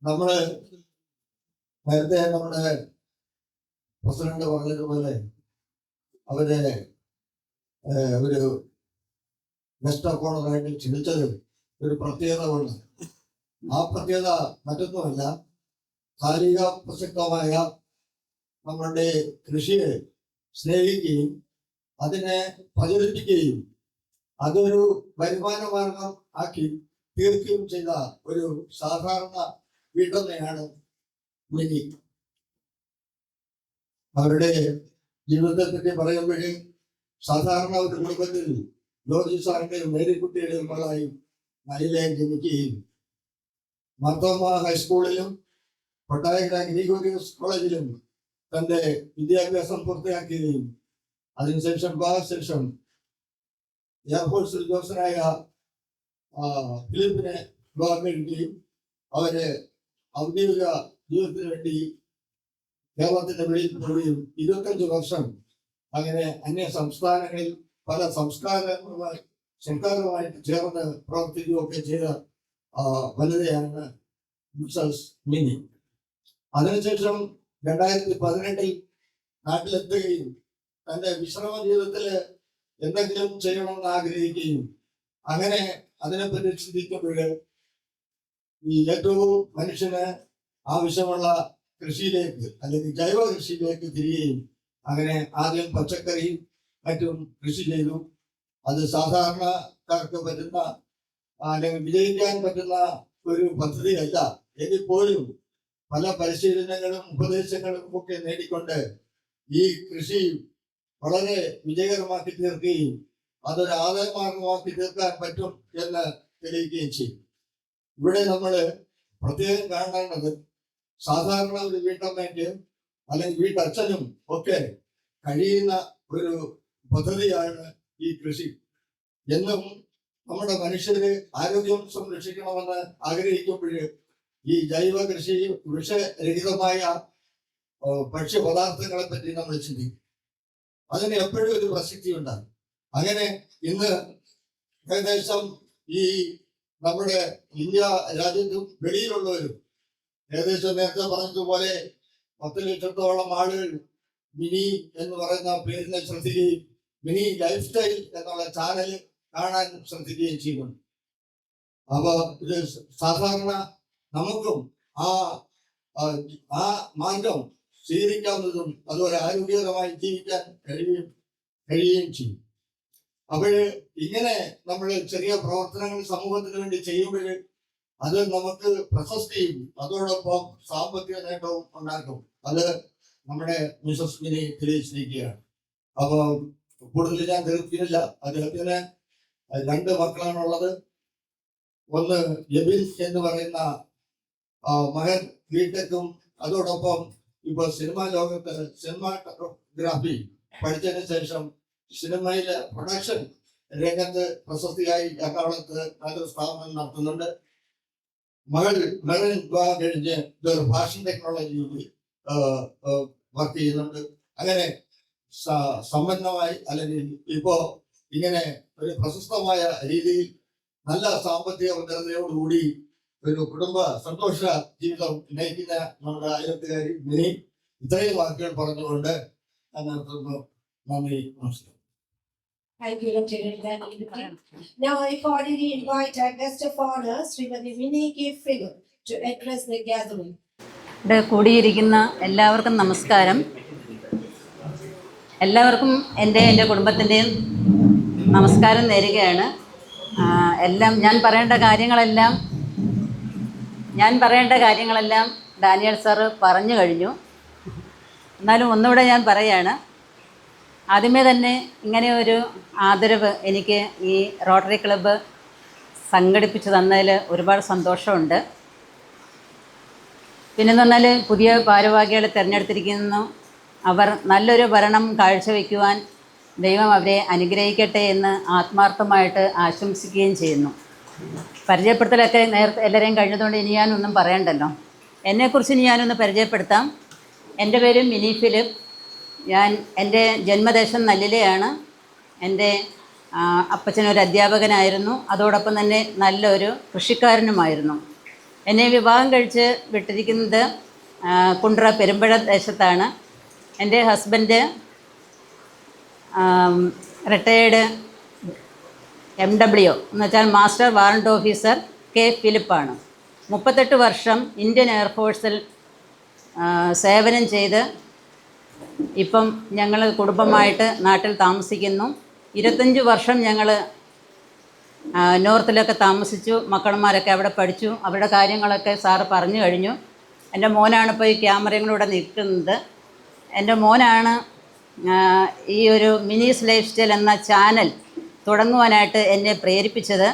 നമ്മള് നേരത്തെ നമ്മുടെ പ്രസിഡന്റ് പറഞ്ഞതുപോലെ അവരെ ഒരു ഗസ്റ്റ് ഓഫ് ഓണറായിട്ട് ക്ഷണിച്ചത് ഒരു പ്രത്യേകത കൊണ്ട്. ആ പ്രത്യേകത മറ്റൊന്നുമല്ല, കാലിക പ്രസക്തമായ നമ്മളുടെ കൃഷിയെ സ്നേഹിക്കുകയും അതിനെ പ്രചരിപ്പിക്കുകയും അതൊരു വരുമാന മാർഗം ആക്കി തീർക്കുകയും ചെയ്ത ഒരു സാധാരണ വീട്ടമ്മയാണ് മിനി. അവരുടെ ജീവിതത്തെ പറ്റി പറയുമ്പോഴേ സാധാരണ ഒരു കുടുംബത്തിൽ ജോർജ് സാറിന്റെയും മേരിക്കുട്ടിയുടെയും മകളായി മലയിലേക്ക് ജനിക്കുകയും മാർത്തോമ ഹൈസ്കൂളിലും കൊട്ടാരക്കര ഗ്രിഗോറിയസ് കോളേജിലും തന്റെ വിദ്യാഭ്യാസം പൂർത്തിയാക്കുകയും അതിനുശേഷം വിവാഹശേഷം എയർഫോഴ്സ് ഉദ്യോഗസ്ഥനായ ഫിലിപ്പിനെ വിവാഹം കഴിക്കുകയും അവര് ഔദ്യോഗിക ജീവിതത്തിന് വേണ്ടി കേരളത്തിന്റെ വെളിയിൽ പോവുകയും 25 വർഷം അങ്ങനെ അന്യ സംസ്ഥാനങ്ങളിൽ പല സംസ്കാരവുമായിട്ട് ചേർന്ന് പ്രവർത്തിക്കുകയൊക്കെ ചെയ്ത വനിതയാണ് മിസസ് മിനി. അതിനുശേഷം 2018 നാട്ടിലെത്തുകയും തന്റെ വിശ്രമ ജീവിതത്തില് എന്തെങ്കിലും ചെയ്യണമെന്ന് ആഗ്രഹിക്കുകയും അങ്ങനെ അതിനെപ്പറ്റി ചിന്തിക്കുമ്പോൾ ഈ ഏറ്റവും മനുഷ്യന് ആവശ്യമുള്ള കൃഷിയിലേക്ക് അല്ലെങ്കിൽ ജൈവ കൃഷിയിലേക്ക് തിരികെയും അങ്ങനെ ആദ്യം പച്ചക്കറിയും മറ്റും കൃഷി ചെയ്തു. അത് സാധാരണക്കാർക്ക് പറ്റുന്ന അല്ലെങ്കിൽ വിജയിക്കാൻ പറ്റുന്ന ഒരു പദ്ധതിയല്ല. എങ്കിൽ പോലും പല പരിശീലനങ്ങളും ഉപദേശങ്ങളും ഒക്കെ നേടിക്കൊണ്ട് ഈ കൃഷി വളരെ വിജയകരമാക്കി തീർക്കുകയും അതൊരു ആദായമാർഗമാക്കി തീർക്കാൻ പറ്റും എന്ന് തെളിയിക്കുകയും ചെയ്യും. ഇവിടെ നമ്മൾ പ്രത്യേകം കാണേണ്ടത് സാധാരണ ഒരു വീട്ടമ്മയ്ക്ക് അല്ലെങ്കിൽ വീട്ടച്ഛനും ഒക്കെ കഴിയുന്ന ഒരു പദ്ധതിയാണ് ഈ കൃഷി. എന്നും നമ്മുടെ മനുഷ്യര് ആരോഗ്യം സംരക്ഷിക്കണമെന്ന് ആഗ്രഹിക്കുമ്പോൾ ഈ ജൈവ കൃഷി വിഷരഹിതമായ ഭക്ഷ്യപദാർത്ഥങ്ങളെ പറ്റി നമ്മൾ ചിന്തിക്കും. അതിന് എപ്പോഴും ഒരു പ്രസക്തി ഉണ്ടാകും. അങ്ങനെ ഇന്ന് ഏകദേശം ഈ നമ്മുടെ ഇന്ത്യ രാജ്യത്തും വെളിയിലുള്ളവരും ഏകദേശം നേരത്തെ പറഞ്ഞതുപോലെ 10 ലക്ഷത്തോളം ആളുകൾ മിനി എന്ന് പറയുന്ന പേരിനെ ശ്രദ്ധിക്കുകയും മിനി ലൈഫ് സ്റ്റൈൽ എന്നുള്ള ചാനൽ കാണാൻ ശ്രദ്ധിക്കുകയും ചെയ്യുന്നുണ്ട്. അപ്പൊ ഇത് സാധാരണ നമുക്കും ആ മാർഗം സ്വീകരിക്കാവുന്നതും അതുപോലെ ആരോഗ്യകരമായി ജീവിക്കാൻ കഴിയുകയും ചെയ്യും. അപ്പോൾ ഇങ്ങനെ നമ്മൾ ചെറിയ പ്രവർത്തനങ്ങൾ സമൂഹത്തിന് വേണ്ടി ചെയ്യുമ്പോൾ അത് നമുക്ക് പ്രശസ്തിയും അതോടൊപ്പം സാമ്പത്തിക നേട്ടവും ഉണ്ടാക്കും. അത് നമ്മുടെ മിസസ് മിനി തെളിയിച്ചിരിക്കുകയാണ്. അപ്പോൾ കൂടുതൽ ഞാൻ തീർത്തിയില്ല. അദ്ദേഹത്തിന് 2 മക്കളാണുള്ളത്. ഒന്ന് എബിൻ എന്ന് പറയുന്ന മകൻ ബിടെക്കും അതോടൊപ്പം ഇപ്പൊ സിനിമാ ലോകത്ത് സിനിമാഗ്രാഫി പഠിച്ചതിന് ശേഷം സിനിമയിലെ പ്രൊഡക്ഷൻ രംഗത്ത് പ്രശസ്തിയായി എറണാകുളത്ത് നല്ലൊരു സ്ഥാപനം നടത്തുന്നുണ്ട്. മകൾ മെറിൻ വിവാഹം കഴിഞ്ഞ് ഇതൊരു ഫാഷൻ ടെക്നോളജിയിൽ വർക്ക് ചെയ്യുന്നുണ്ട്. അങ്ങനെ സമ്പന്നമായി അല്ലെങ്കിൽ ഇപ്പോ ഇങ്ങനെ ഒരു പ്രശസ്തമായ രീതിയിൽ നല്ല സാമ്പത്തിക ഭദ്രതയോടുകൂടി ഒരു കുടുംബ സന്തോഷ ജീവിതം നയിക്കുന്ന നമ്മുടെ അയൽക്കാരി മിനി ഇത്രയും വാക്കുകൾ പറഞ്ഞുകൊണ്ട് നന്ദി, നമസ്കാരം. Thank you, Lieutenant Danny. Now I cordially invite our guest of honor, Srimati Winnie K. Philip, to address the gathering. ഇവിടെ കൂടിയിരിക്കുന്ന എല്ലാവർക്കും നമസ്കാരം. എല്ലാവർക്കും എൻ്റെ കുടുംബത്തിൻ്റെയും നമസ്കാരം നേരുകയാണ്. ഞാൻ പറയേണ്ട കാര്യങ്ങളെല്ലാം ഡാനിയൽ സാറ് പറഞ്ഞു കഴിഞ്ഞു. എന്നാലും ഒന്നുകൂടെ ഞാൻ പറയാണ്. ആദ്യമേ തന്നെ ഇങ്ങനെ ഒരു ആദരവ് എനിക്ക് ഈ റോട്ടറി ക്ലബ്ബ് സംഘടിപ്പിച്ചു തന്നതിൽ ഒരുപാട് സന്തോഷമുണ്ട്. പിന്നെന്ന് പറഞ്ഞാൽ പുതിയ ഭാരവാഹികളെ തിരഞ്ഞെടുത്തിരിക്കുന്നു. അവർ നല്ലൊരു ഭരണം കാഴ്ചവെക്കുവാൻ ദൈവം അവരെ അനുഗ്രഹിക്കട്ടെ എന്ന് ആത്മാർത്ഥമായിട്ട് ആശംസിക്കുകയും ചെയ്യുന്നു. പരിചയപ്പെടുത്തലൊക്കെ നേരത്തെ എല്ലാവരെയും കഴിഞ്ഞതുകൊണ്ട് ഇനി ഞാനൊന്നും പറയണ്ടല്ലോ. എന്നെക്കുറിച്ച് ഇനി ഞാനൊന്ന് പരിചയപ്പെടുത്താം. എൻ്റെ പേര് മിനി ഫിലിപ്പ്. എൻ്റെ ജന്മദേശം നല്ലിലയാണ്. എൻ്റെ അപ്പച്ചനൊരു അധ്യാപകനായിരുന്നു. അതോടൊപ്പം തന്നെ നല്ലൊരു കൃഷിക്കാരനുമായിരുന്നു. എന്നെ വിവാഹം കഴിച്ച് വിട്ടിരിക്കുന്നത് കുണ്ട്ര പെരുമ്പഴ ദേശത്താണ്. എൻ്റെ ഹസ്ബൻഡ് റിട്ടയേർഡ് MWO എന്ന് വെച്ചാൽ മാസ്റ്റർ വാറണ്ട് ഓഫീസർ K. ഫിലിപ്പാണ്. 38 വർഷം ഇന്ത്യൻ എയർഫോഴ്സിൽ സേവനം ചെയ്ത് ഇപ്പം ഞങ്ങൾ കുടുംബമായിട്ട് നാട്ടിൽ താമസിക്കുന്നു. 25 വർഷം ഞങ്ങൾ നോർത്തിലൊക്കെ താമസിച്ചു. മക്കളന്മാരൊക്കെ അവിടെ പഠിച്ചു. അവരുടെ കാര്യങ്ങളൊക്കെ സാറ് പറഞ്ഞു കഴിഞ്ഞു. എൻ്റെ മോനാണ് ഇപ്പോൾ ഈ ക്യാമറയിലൂടെ നിൽക്കുന്നത്. എൻ്റെ മോനാണ് ഈ ഒരു മിനീസ് ലൈഫ് സ്റ്റൈൽ എന്ന ചാനൽ തുടങ്ങുവാനായിട്ട് എന്നെ പ്രേരിപ്പിച്ചത്.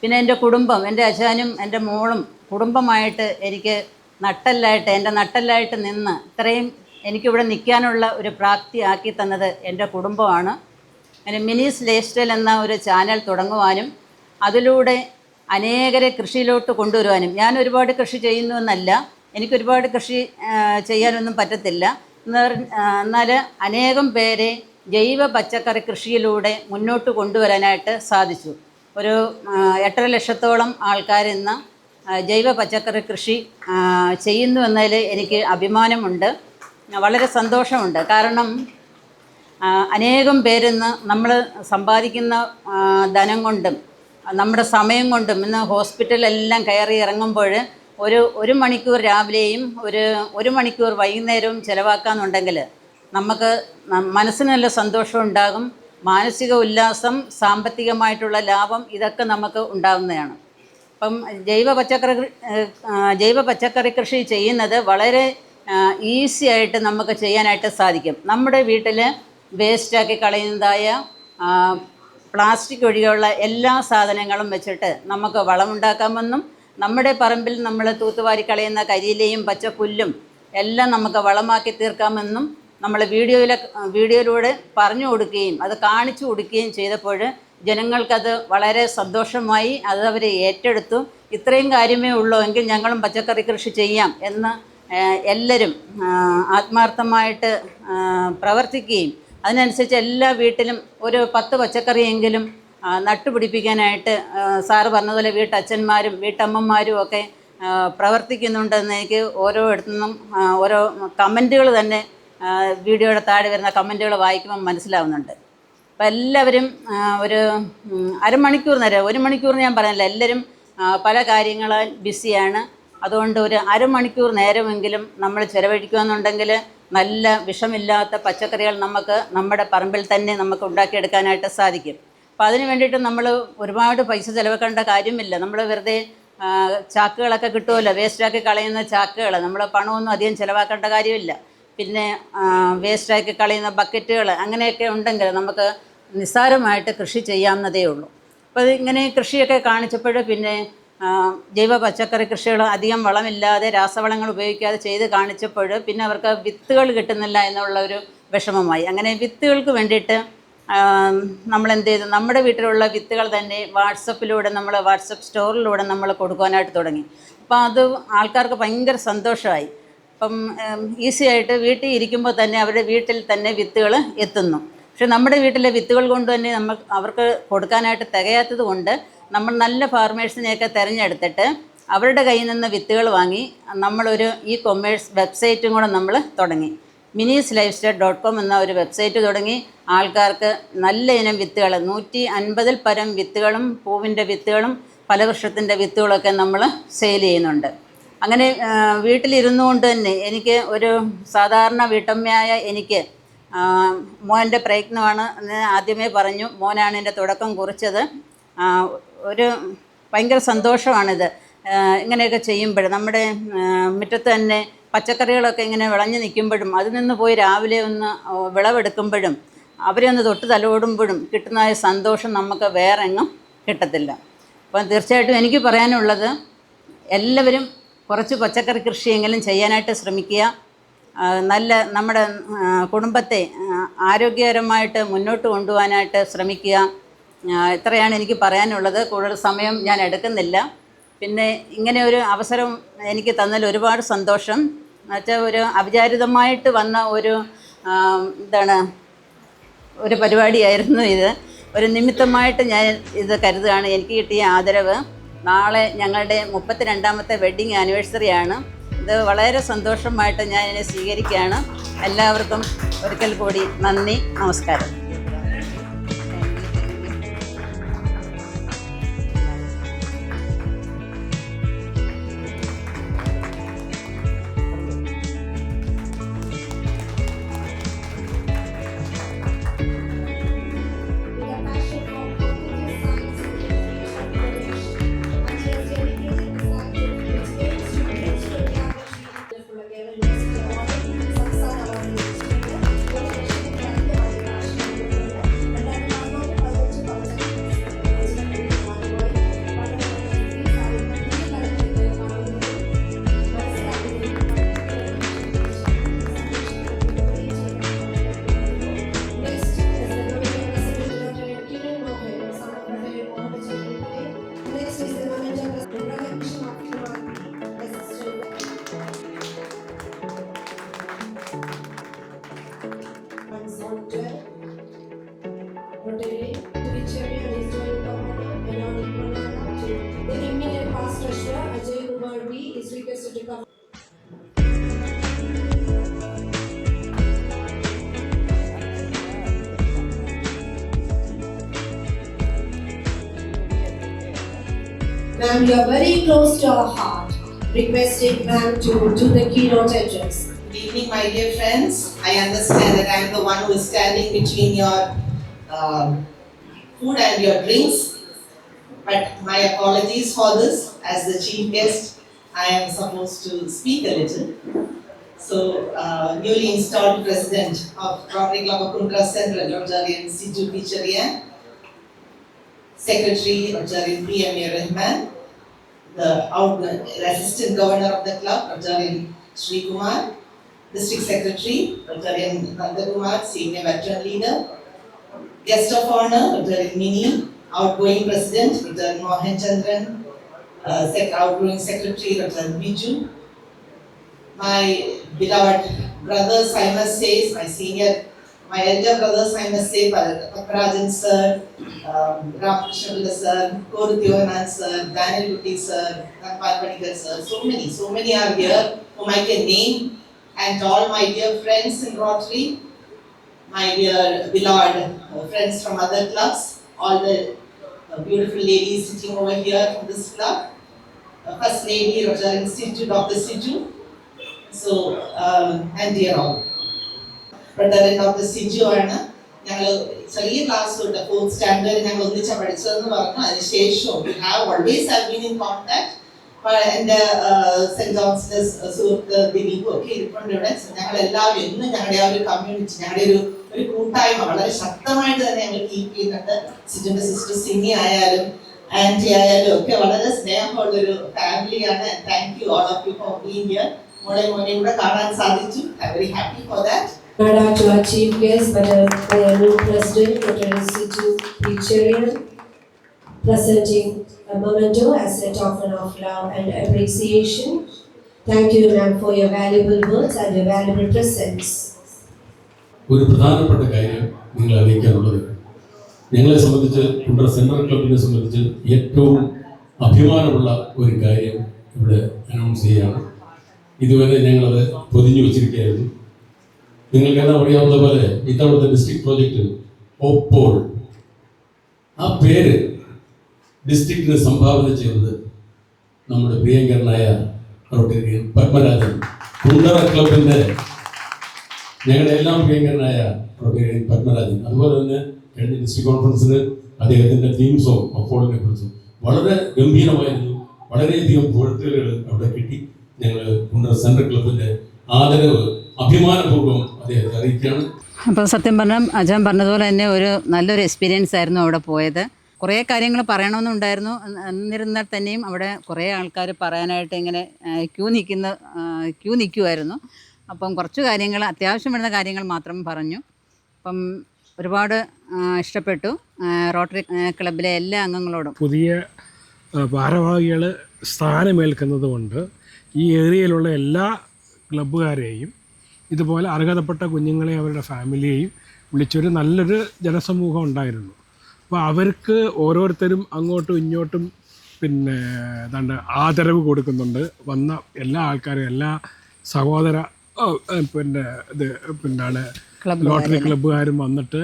പിന്നെ എൻ്റെ കുടുംബം, എൻ്റെ അച്ഛനും എൻ്റെ മോളും കുടുംബമായിട്ട് എനിക്ക് എൻ്റെ നട്ടല്ലായിട്ട് നിന്ന് ഇത്രയും എനിക്കിവിടെ നിൽക്കാനുള്ള ഒരു പ്രാപ്തി ആക്കി തന്നത് എൻ്റെ കുടുംബമാണ്. അങ്ങനെ മിനീസ് ലൈഫ് സ്റ്റൈൽ എന്ന ഒരു ചാനൽ തുടങ്ങുവാനും അതിലൂടെ അനേകരെ കൃഷിയിലോട്ട് കൊണ്ടുവരുവാനും, ഞാൻ ഒരുപാട് കൃഷി ചെയ്യുന്നു എന്നല്ല, എനിക്കൊരുപാട് കൃഷി ചെയ്യാനൊന്നും പറ്റത്തില്ല. എന്നാൽ അനേകം പേരെ ജൈവ പച്ചക്കറി കൃഷിയിലൂടെ മുന്നോട്ട് കൊണ്ടുവരാനായിട്ട് സാധിച്ചു. ഒരു 8.5 ലക്ഷത്തോളം ആൾക്കാർ ഇന്ന് ജൈവ പച്ചക്കറി കൃഷി ചെയ്യുന്നു എന്നതിൽ എനിക്ക് അഭിമാനമുണ്ട്, വളരെ സന്തോഷമുണ്ട്. കാരണം അനേകം പേരിന്ന് നമ്മൾ സമ്പാദിക്കുന്ന ധനം കൊണ്ടും നമ്മുടെ സമയം കൊണ്ടും ഇന്ന് ഹോസ്പിറ്റലെല്ലാം കയറി ഇറങ്ങുമ്പോൾ ഒരു മണിക്കൂർ രാവിലെയും ഒരു മണിക്കൂർ വൈകുന്നേരവും ചിലവാക്കാന്നുണ്ടെങ്കിൽ നമുക്ക് മനസ്സിന് നല്ല സന്തോഷം ഉണ്ടാകും, മാനസിക ഉല്ലാസം, സാമ്പത്തികമായിട്ടുള്ള ലാഭം ഇതൊക്കെ നമുക്ക് ഉണ്ടാകുന്നതാണ്. അപ്പം ജൈവ പച്ചക്കറി കൃഷി ചെയ്യുന്നത് വളരെ ഈസി ആയിട്ട് നമുക്ക് ചെയ്യാനായിട്ട് സാധിക്കും. നമ്മുടെ വീട്ടിൽ വേസ്റ്റാക്കി കളയുന്നതായ പ്ലാസ്റ്റിക് ഒഴികെയുള്ള എല്ലാ സാധനങ്ങളും വെച്ചിട്ട് നമുക്ക് വളമുണ്ടാക്കാമെന്നും നമ്മുടെ പറമ്പിൽ നമ്മൾ തൂത്തുവാരി കളയുന്ന കരിയിലയും പച്ചപ്പുല്ലും എല്ലാം നമുക്ക് വളമാക്കി തീർക്കാമെന്നും നമ്മൾ വീഡിയോയിലൂടെ പറഞ്ഞു കൊടുക്കുകയും അത് കാണിച്ചു കൊടുക്കുകയും ചെയ്തപ്പോൾ ജനങ്ങൾക്കത് വളരെ സന്തോഷമായി, അത് അവർ ഏറ്റെടുത്തു. ഇത്രയും കാര്യമേ ഉള്ളൂ എങ്കിൽ ഞങ്ങളും പച്ചക്കറി കൃഷി ചെയ്യാം എന്ന് എല്ലാവരും ആത്മാർത്ഥമായിട്ട് പ്രവർത്തിക്കുകയും അതിനനുസരിച്ച് എല്ലാ വീട്ടിലും ഒരു 10 പച്ചക്കറിയെങ്കിലും നട്ടുപിടിപ്പിക്കാനായിട്ട് സാറ് പറഞ്ഞതുപോലെ വീട്ടച്ഛന്മാരും വീട്ടമ്മമാരും ഒക്കെ പ്രവർത്തിക്കുന്നുണ്ടെന്ന് എനിക്ക് ഓരോ ഇടത്തുനിന്നും ഓരോ കമൻറ്റുകൾ തന്നെ വീഡിയോയുടെ താഴെ വരുന്ന കമൻറ്റുകൾ വായിക്കുമ്പോൾ മനസ്സിലാവുന്നുണ്ട്. അപ്പോൾ എല്ലാവരും ഒരു അരമണിക്കൂർ നേരം, 1 മണിക്കൂർ ഞാൻ പറയാനില്ല, എല്ലാവരും പല കാര്യങ്ങളാൽ ബിസിയാണ്. അതുകൊണ്ട് ഒരു അരമണിക്കൂർ നേരമെങ്കിലും നമ്മൾ ചിലവഴിക്കുകയെന്നുണ്ടെങ്കിൽ നല്ല വിഷമില്ലാത്ത പച്ചക്കറികൾ നമുക്ക് നമ്മുടെ പറമ്പിൽ തന്നെ നമുക്ക് ഉണ്ടാക്കിയെടുക്കാനായിട്ട് സാധിക്കും. അപ്പോൾ അതിന് വേണ്ടിയിട്ട് നമ്മൾ ഒരുപാട് പൈസ ചിലവാക്കേണ്ട കാര്യമില്ല. നമ്മൾ വെറുതെ ചാക്കുകളൊക്കെ കിട്ടുമല്ലോ, വേസ്റ്റാക്കി കളയുന്ന ചാക്കുകൾ, നമ്മൾ പണമൊന്നും അധികം ചിലവാക്കേണ്ട കാര്യമില്ല. പിന്നെ വേസ്റ്റാക്കി കളയുന്ന ബക്കറ്റുകൾ അങ്ങനെയൊക്കെ ഉണ്ടെങ്കിൽ നമുക്ക് നിസ്സാരമായിട്ട് കൃഷി ചെയ്യാവുന്നതേ ഉള്ളൂ. അപ്പോൾ ഇങ്ങനെ കൃഷിയൊക്കെ കാണിച്ചപ്പോൾ പിന്നെ ജൈവ പച്ചക്കറി കൃഷികൾ അധികം വളമില്ലാതെ രാസവളങ്ങൾ ഉപയോഗിക്കാതെ ചെയ്ത് കാണിച്ചപ്പോൾ പിന്നെ അവർക്ക് വിത്തുകൾ കിട്ടുന്നില്ല എന്നുള്ള ഒരു വിഷമമായി. അങ്ങനെ വിത്തുകൾക്ക് വേണ്ടിയിട്ട് നമ്മൾ എന്ത് ചെയ്തു, നമ്മുടെ വീട്ടിലുള്ള വിത്തുകൾ തന്നെ വാട്സപ്പിലൂടെ വാട്സപ്പ് സ്റ്റോറിലൂടെ നമ്മൾ കൊടുക്കാനായിട്ട് തുടങ്ങി. അപ്പോൾ അത് ആൾക്കാർക്ക് ഭയങ്കര സന്തോഷമായി. അപ്പം ഈസി ആയിട്ട് വീട്ടിൽ ഇരിക്കുമ്പോൾ തന്നെ അവരുടെ വീട്ടിൽ തന്നെ വിത്തുകൾ എത്തുന്നു. പക്ഷെ നമ്മുടെ വീട്ടിലെ വിത്തുകൾ കൊണ്ട് തന്നെ അവർക്ക് കൊടുക്കാനായിട്ട് തികയാത്തത് കൊണ്ട് നമ്മൾ നല്ല ഫാർമേഴ്സിനെയൊക്കെ തിരഞ്ഞെടുത്തിട്ട് അവരുടെ കയ്യിൽ നിന്ന് വിത്തുകൾ വാങ്ങി നമ്മളൊരു കൊമേഴ്സ് വെബ്സൈറ്റും കൂടെ നമ്മൾ തുടങ്ങി. minis-lifestyle.com എന്ന ഒരു വെബ്സൈറ്റ് തുടങ്ങി. ആൾക്കാർക്ക് നല്ല ഇനം വിത്തുകൾ 150-ൽ പരം വിത്തുകളും പൂവിൻ്റെ വിത്തുകളും ഫലവൃക്ഷത്തിൻ്റെ വിത്തുകളൊക്കെ നമ്മൾ സെയിൽ ചെയ്യുന്നുണ്ട്. അങ്ങനെ വീട്ടിലിരുന്നു കൊണ്ട് തന്നെ എനിക്ക് ഒരു സാധാരണ വീട്ടമ്മയായ എനിക്ക് മോൻ്റെ പ്രയത്നമാണ് എന്ന് ആദ്യമേ പറഞ്ഞു. മോനാണ് എൻ്റെ തുടക്കം കുറിച്ചത്. ഒരു ഭയങ്കര സന്തോഷമാണിത്. ഇങ്ങനെയൊക്കെ ചെയ്യുമ്പോഴും നമ്മുടെ മുറ്റത്ത് തന്നെ പച്ചക്കറികളൊക്കെ ഇങ്ങനെ വിളഞ്ഞു നിൽക്കുമ്പോഴും അതിൽ നിന്ന് പോയി രാവിലെ ഒന്ന് വിളവെടുക്കുമ്പോഴും അവരെ ഒന്ന് തൊട്ട് തലോടുമ്പോഴും കിട്ടുന്ന സന്തോഷം നമുക്ക് വേറെ എങ്ങും കിട്ടത്തില്ല. അപ്പം തീർച്ചയായിട്ടും എനിക്ക് പറയാനുള്ളത് എല്ലാവരും കുറച്ച് പച്ചക്കറി കൃഷിയെങ്കിലും ചെയ്യാനായിട്ട് ശ്രമിക്കുക. നല്ല നമ്മുടെ കുടുംബത്തെ ആരോഗ്യകരമായിട്ട് മുന്നോട്ട് കൊണ്ടുപോകാനായിട്ട് ശ്രമിക്കുക. ഇത്രയാണ് എനിക്ക് പറയാനുള്ളത്. കൂടുതൽ സമയം ഞാൻ എടുക്കുന്നില്ല. പിന്നെ ഇങ്ങനെ ഒരു അവസരം എനിക്ക് തന്നതിൽ ഒരുപാട് സന്തോഷം. എന്നുവെച്ചാൽ ഒരു അവിചാരിതമായിട്ട് വന്ന ഒരു പരിപാടിയായിരുന്നു ഇത്. ഒരു നിമിത്തമായിട്ട് ഞാൻ ഇത് കരുതുകയാണ്. എനിക്ക് കിട്ടിയ ആദരവ്. നാളെ ഞങ്ങളുടെ 32ാമത്തെ വെഡ്ഡിങ് ആനിവേഴ്സറിയാണ്. ഇത് വളരെ സന്തോഷമായിട്ട് ഞാൻ ഇതിനെ സ്വീകരിക്കുകയാണ്. എല്ലാവർക്കും ഒരിക്കൽ കൂടി നന്ദി, നമസ്കാരം. Ma'am, you are very close to our heart. requesting ma'am to do the keynote address. Good evening, my dear friends. I understand that I am the one who is standing between your food and your drinks, but my apologies for this. As the chief guest, I am supposed to speak a little. So, newly installed president of Rotary Club of Kundra Central, Rotarian Siju Picharian, Secretary Rotarian P.M.A. Rahman, the Assistant Governor of the club, Rotarian Sri Kumar, District Secretary, Rotarian Nandakumar, Senior Veteran Leader, Guest of Honor, Rotarian Mini, Outgoing President, Rotarian Mohan Chandran, Outgoing Secretary, Rotarian Biju, my beloved brothers, I must say, my elder brothers, I must say, Pakrajan sir, Ramakrishna sir, Koru Devanan sir, Daniel Lutti sir, Nanpal Panikar sir, so many are here whom I can name, and all my dear friends in Rotary, my dear beloved friends from other clubs, all the beautiful ladies sitting over here from this club, First Lady Rotary Institute, Dr. Siju, so, and dear all. Rotary Dr. Siju ആണ് ഞങ്ങൾ ചെറിയ class തൊട്ട് 4th standard ഞങ്ങൾ ഒന്നിച്ചാ പഠിച്ചതെന്ന് പറഞ്ഞു. അതിനുശേഷം we have always been in contact. എൻ്റെ saint ജോൺസിന്റെ സുഹൃത്ത് ദിലീപും ഒക്കെ ഇരിപ്പുണ്ട് ഇവിടെ. ഞങ്ങളെല്ലാവരും ഇന്ന് ഞങ്ങളുടെ ആ ഒരു കമ്മ്യൂണിറ്റി, ഞങ്ങളുടെ ഒരു കൂട്ടായ്മ വളരെ ശക്തമായിട്ട് തന്നെ ഞങ്ങൾ കീപ്പ് ചെയ്യുന്നുണ്ട്. സിജുന്റെ സിസ്റ്റർ സിനി ആയാലും ആന്റി ആയാലും ഒക്കെ വളരെ സ്നേഹമുള്ളൊരു ഫാമിലിയാണ്. Thank you all of you for being here. മോളെയും കൂടെ കാണാൻ സാധിച്ചു. I am very happy for that. To our chief guest, but our new president, Dr. Siju Picharian, presenting a memento as a token of love and appreciation. Thank you, ma'am, for your valuable words and your valuable presence. ഒരു പ്രധാനപ്പെട്ട കാര്യം നിങ്ങൾ അറിയിക്കാനുള്ളത്, ഞങ്ങളെ സംബന്ധിച്ച് Kundara central ക്ലബിനെ സംബന്ധിച്ച് ഏറ്റവും അഭിമാനമുള്ള ഒരു കാര്യം ഇവിടെ അനൗൺസ് ചെയ്യുകയാണ്. ഇതുവരെ ഞങ്ങളത് പൊതിഞ്ഞു വച്ചിരിക്കുകയായിരുന്നു. നിങ്ങൾക്കെല്ലാം അറിയാവുന്ന പോലെ ഇത്തവണത്തെ ഡിസ്ട്രിക്ട് പ്രോജക്റ്റ് ഓപ്പോൾ, ആ പേര് ഡിസ്ട്രിക്റ്റിന് സംഭാവന ചെയ്തത് നമ്മുടെ പ്രിയങ്കരനായ റോട്ടറിയൻ പത്മരാജൻ, കുണ്ടറ ക്ലബിൻ്റെ ഞങ്ങളുടെ എല്ലാം പ്രിയങ്കരനായ റോട്ടറിയൻ പത്മരാജൻ. അതുപോലെ തന്നെ കഴിഞ്ഞ ഡിസ്ട്രിക്ട് കോൺഫറൻസിന് അദ്ദേഹത്തിൻ്റെ തീം സോങ് ഒപ്പോളിനെ കുറിച്ച് വളരെ ഗംഭീരമായിരുന്നു. വളരെയധികം പുഴത്തുകൾ അവിടെ കിട്ടി. ഞങ്ങൾ കുണ്ടറ സെൻട്രൽ ക്ലബിൻ്റെ ആദരവ് അഭിമാനപൂർവ്വം അദ്ദേഹത്തെ അറിയിക്കുകയാണ്. അപ്പോൾ സത്യം പറഞ്ഞാൽ അജാൻ പറഞ്ഞതുപോലെ തന്നെ ഒരു നല്ലൊരു എക്സ്പീരിയൻസ് ആയിരുന്നു അവിടെ പോയത്. കുറേ കാര്യങ്ങൾ പറയണമെന്നുണ്ടായിരുന്നു. എന്നിരുന്നാൽ തന്നെയും അവിടെ കുറേ ആൾക്കാർ പറയാനായിട്ട് ഇങ്ങനെ ക്യൂ നിൽക്കുമായിരുന്നു. അപ്പം കുറച്ച് കാര്യങ്ങൾ, അത്യാവശ്യം വരുന്ന കാര്യങ്ങൾ മാത്രം പറഞ്ഞു. അപ്പം ഒരുപാട് ഇഷ്ടപ്പെട്ടു റോട്ടറി ക്ലബിലെ എല്ലാ അംഗങ്ങളോടും. പുതിയ ഭാരവാഹികൾ സ്ഥാനമേൽക്കുന്നത് കൊണ്ട് ഈ ഏരിയയിലുള്ള എല്ലാ ക്ലബ്ബുകാരെയും ഇതുപോലെ അർഹതപ്പെട്ട കുഞ്ഞുങ്ങളെ അവരുടെ ഫാമിലിയെയും വിളിച്ചൊരു നല്ലൊരു ജനസമൂഹം ഉണ്ടായിരുന്നു. അപ്പോൾ അവർക്ക് ഓരോരുത്തരും അങ്ങോട്ടും ഇങ്ങോട്ടും ആദരവ് കൊടുക്കുന്നുണ്ട്. വന്ന എല്ലാ ആൾക്കാരും, എല്ലാ സഹോദര ലോട്ടറി ക്ലബ്ബുകാരും വന്നിട്ട്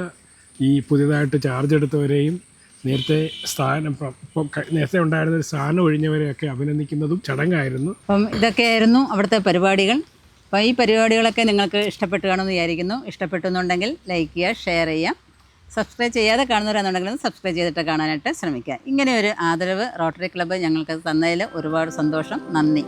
ഈ പുതിയതായിട്ട് ചാർജ് എടുത്തവരെയും നേരത്തെ ഉണ്ടായിരുന്ന ഒരു സ്ഥാനം ഒഴിഞ്ഞവരെയൊക്കെ അഭിനന്ദിക്കുന്നതും ചടങ്ങായിരുന്നു. അപ്പം ഇതൊക്കെയായിരുന്നു അവിടുത്തെ പരിപാടികൾ. അപ്പോൾ ഈ പരിപാടികളൊക്കെ നിങ്ങൾക്ക് ഇഷ്ടപ്പെട്ടു കാണുമെന്ന് വിചാരിക്കുന്നു. ഇഷ്ടപ്പെട്ടു എന്നുണ്ടെങ്കിൽ ലൈക്ക് ചെയ്യുക, ഷെയർ ചെയ്യുക. സബ്സ്ക്രൈബ് ചെയ്യാതെ കാണുന്നവരാണെന്നുണ്ടെങ്കിൽ സബ്സ്ക്രൈബ് ചെയ്തിട്ട് കാണാനായിട്ട് ശ്രമിക്കുക. ഇങ്ങനെ ഒരു ആദരവ് റോട്ടറി ക്ലബ്ബ് ഞങ്ങൾക്ക് തന്നതിൽ ഒരുപാട് സന്തോഷം. നന്ദി.